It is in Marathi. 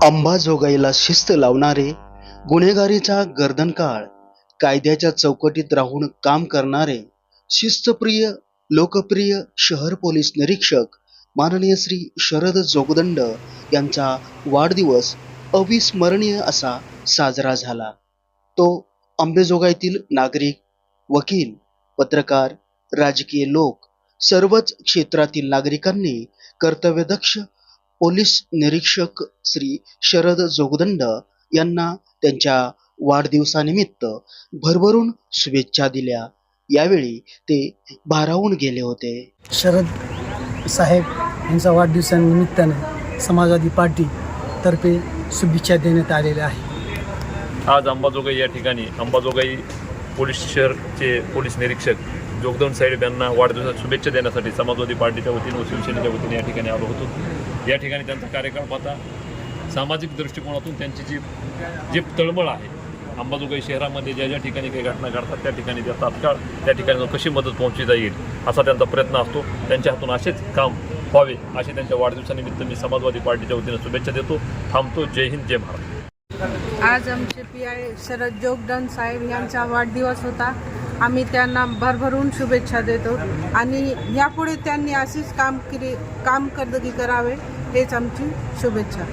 अंबाजोगाईला शिस्त लावणारे, गुन्हेगारीचा गर्दनकाळ कायद्याच्या चौकटीत राहून काम करणारे शिस्तप्रिय लोकप्रिय शहर पोलीस निरीक्षक माननीय श्री शरद जोगदंड यांचा वाढदिवस अविस्मरणीय असा साजरा झाला। तो अंबेजोगाईतील नागरिक, वकील, पत्रकार, राजकीय लोक, सर्वच क्षेत्रातील नागरिकांनी कर्तव्यदक्ष पोलीस निरीक्षक श्री शरद जोगदंड यांना त्यांच्या वाढदिवसानिमित्त भरभरून शुभेच्छा दिल्या। यावेळी ते भारावून गेले होते। शरद साहेब यांचा वाढदिवसानिमित्ताने समाजवादी पार्टी तर्फे शुभेच्छा देण्यात आलेल्या आहे। आज अंबाजोगाई या ठिकाणी अंबाजोगाई पोलीस शहरचे पोलीस निरीक्षक जोगदंड साहेब यांना वाढदिवसाच्या शुभेच्छा देण्यासाठी समाजवादी पार्टीच्या वतीने व शिवसेनेच्या वतीने या ठिकाणी आलो होतो। या ठिकाणी त्यांचा कार्यकाळ पाहता सामाजिक दृष्टिकोनातून त्यांची जी तळमळ आहे, अंबाजोगाई शहरामध्ये ज्या ठिकाणी काही घटना घडतात त्या ठिकाणी त्या तात्काळ त्या ठिकाणी कशी मदत पोहोचविता येईल असा त्यांचा प्रयत्न असतो। त्यांच्या हातून असेच काम व्हावे असे त्यांच्या वाढदिवसानिमित्त मी समाजवादी पार्टीच्या वतीने शुभेच्छा देतो। थांबतो। जय हिंद, जय महाराष्ट्र। आज आमचे PI शरद जोगदंड साहेब यांचा वाढदिवस होता। आम्ही त्यांना भरभरून शुभेच्छा देतो आणि यापुढे त्यांनी असेच कामगिरी करावे हेच आमची शुभेच्छा।